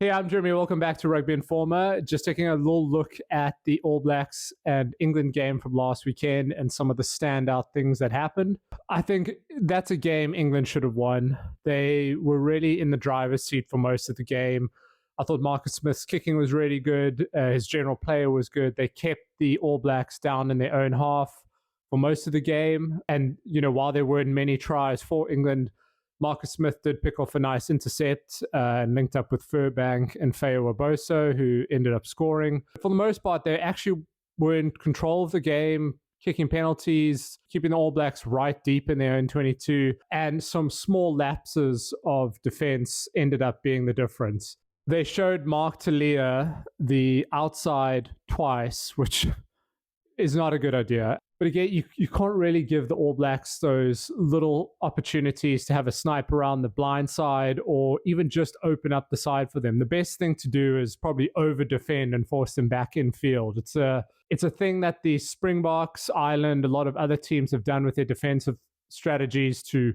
Hey, I'm Jeremy. Welcome back to Rugby Informer. Just taking a little look at the All Blacks and England game from last weekend and some of the standout things that happened. I think that's a game England should have won. They were really in the driver's seat for most of the game. I thought Marcus Smith's kicking was really good. His general play was good. They kept the All Blacks down in their own half for most of the game. And, while there weren't many tries for England, Marcus Smith did pick off a nice intercept and linked up with Furbank and Feo Waboso, who ended up scoring. For the most part, they actually were in control of the game, kicking penalties, keeping the All Blacks right deep in their own 22, and some small lapses of defense ended up being the difference. They showed Mark Talia the outside twice, which is not a good idea. But again, you can't really give the All Blacks those little opportunities to have a snipe around the blind side or even just open up the side for them. The best thing to do is probably over-defend and force them back in field. It's a thing that the Springboks, Ireland, a lot of other teams have done with their defensive strategies to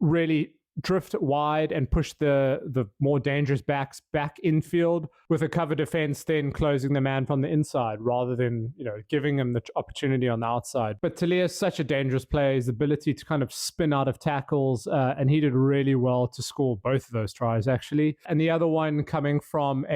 really drift wide and push the more dangerous backs back infield with a cover defense, then closing the man from the inside rather than giving him the opportunity on the outside. But Talia is such a dangerous player. His ability to kind of spin out of tackles, and he did really well to score both of those tries actually. And the other one coming from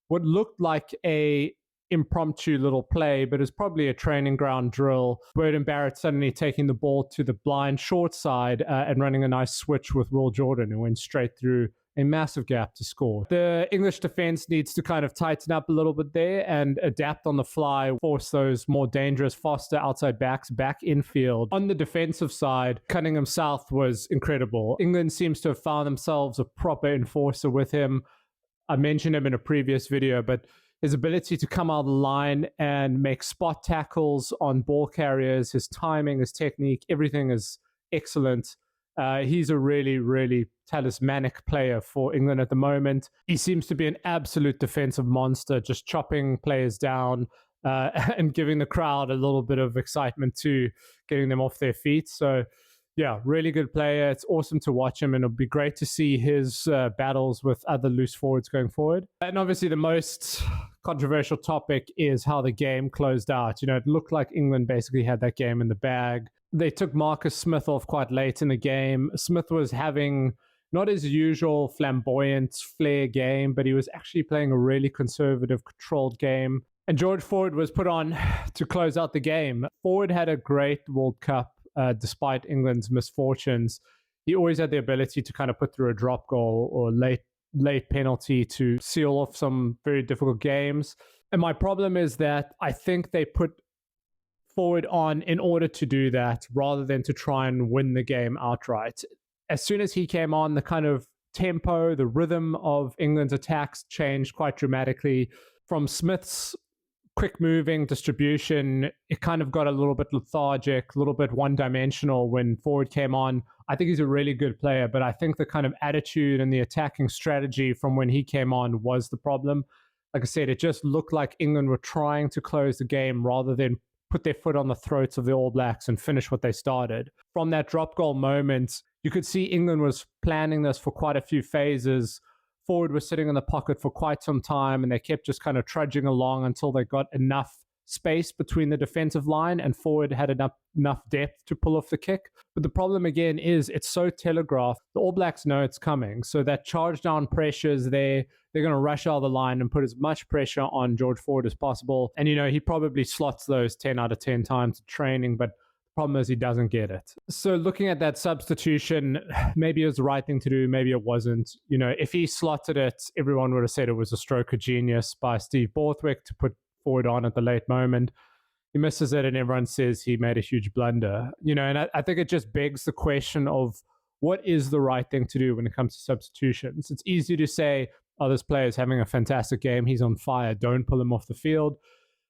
what looked like a impromptu little play, but it's probably a training ground drill. Burden Barrett suddenly taking the ball to the blind short side and running a nice switch with Will Jordan, who went straight through a massive gap to score. The English defense needs to kind of tighten up a little bit there and adapt on the fly, force those more dangerous, faster outside backs back infield. On the defensive side, Cunningham South was incredible. England seems to have found themselves a proper enforcer with him. I mentioned him in a previous video, but his ability to come out of the line and make spot tackles on ball carriers, his timing, his technique, everything is excellent. He's a really, really talismanic player for England at the moment. He seems to be an absolute defensive monster, just chopping players down and giving the crowd a little bit of excitement too, getting them off their feet. So, yeah, really good player. It's awesome to watch him, and it'll be great to see his battles with other loose forwards going forward. And obviously the most controversial topic is how the game closed out. It looked like England basically had that game in the bag. They took Marcus Smith off quite late in the game. Smith was having not his usual flamboyant flair game, but he was actually playing a really conservative, controlled game. And George Ford was put on to close out the game. Ford had a great World Cup. Despite England's misfortunes, he always had the ability to kind of put through a drop goal or late penalty to seal off some very difficult games. And my problem is that I think they put Forward on in order to do that rather than to try and win the game outright. As soon as he came on, the kind of tempo, the rhythm of England's attacks changed quite dramatically. From Smith's quick moving distribution, it kind of got a little bit lethargic, a little bit one-dimensional when Ford came on. I think he's a really good player, but I think the kind of attitude and the attacking strategy from when he came on was the problem. Like I said, it just looked like England were trying to close the game rather than put their foot on the throats of the All Blacks and finish what they started. From that drop goal moment, you could see England was planning this for quite a few phases. Forward was sitting in the pocket for quite some time, and they kept just kind of trudging along until they got enough space between the defensive line and Forward had enough depth to pull off the kick. But the problem again is it's so telegraphed. The All Blacks know it's coming. So that charge down pressure is there. They're going to rush out of the line and put as much pressure on George Ford as possible. And, he probably slots those 10 out of 10 times in training, but problem is he doesn't get it. So looking at that substitution, maybe it was the right thing to do, maybe it wasn't. If he slotted it, everyone would have said it was a stroke of genius by Steve Borthwick to put Forward on at the late moment. He misses it and everyone says he made a huge blunder. And I think it just begs the question of what is the right thing to do when it comes to substitutions. It's easy to say, oh, this player is having a fantastic game, he's on fire, don't pull him off the field.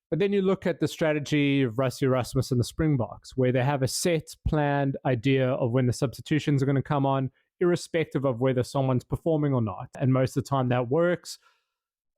But then you look at the strategy of Rassie Erasmus and the Springboks, where they have a set, planned idea of when the substitutions are going to come on, irrespective of whether someone's performing or not. And most of the time that works.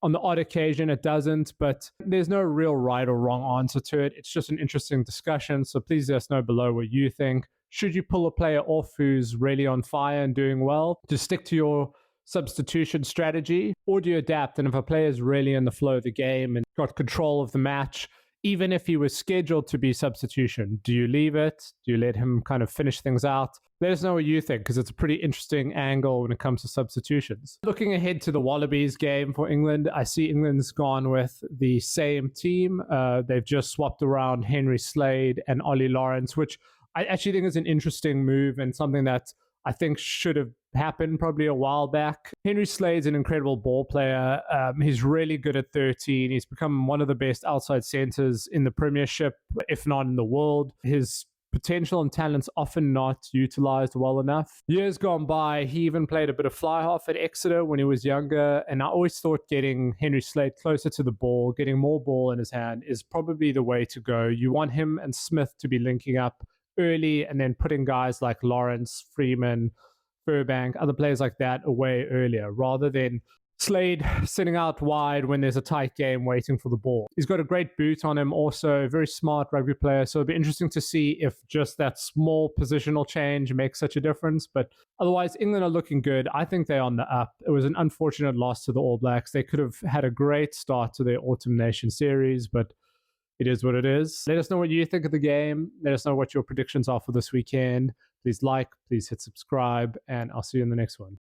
On the odd occasion, it doesn't, but there's no real right or wrong answer to it. It's just an interesting discussion. So please let us know below what you think. Should you pull a player off who's really on fire and doing well? Just stick to your substitution strategy, or do you adapt? And if a player is really in the flow of the game and got control of the match, even if he was scheduled to be substitution, do you leave it? Do you let him kind of finish things out? Let us know what you think, because it's a pretty interesting angle when it comes to substitutions. Looking ahead to the Wallabies game for England, I see England's gone with the same team. They've just swapped around Henry Slade and Ollie Lawrence, which I actually think is an interesting move and something that I think should have happened probably a while back. Henry Slade's an incredible ball player. He's really good at 13. He's become one of the best outside centers in the Premiership, if not in the world. His potential and talent's often not utilized well enough. Years gone by, he even played a bit of fly half at Exeter when he was younger, and I always thought getting Henry Slade closer to the ball, getting more ball in his hand, is probably the way to go. You want him and Smith to be linking up early and then putting guys like Lawrence, Freeman, Furbank, other players like that away earlier, rather than Slade sitting out wide when there's a tight game waiting for the ball. He's got a great boot on him, also a very smart rugby player, so it'll be interesting to see if just that small positional change makes such a difference. But otherwise, England are looking good. I think they're on the up. It was an unfortunate loss to the All Blacks. They could have had a great start to their Autumn Nation series, but it is what it is. Let us know what you think of the game. Let us know what your predictions are for this weekend. Please like, please hit subscribe, and I'll see you in the next one.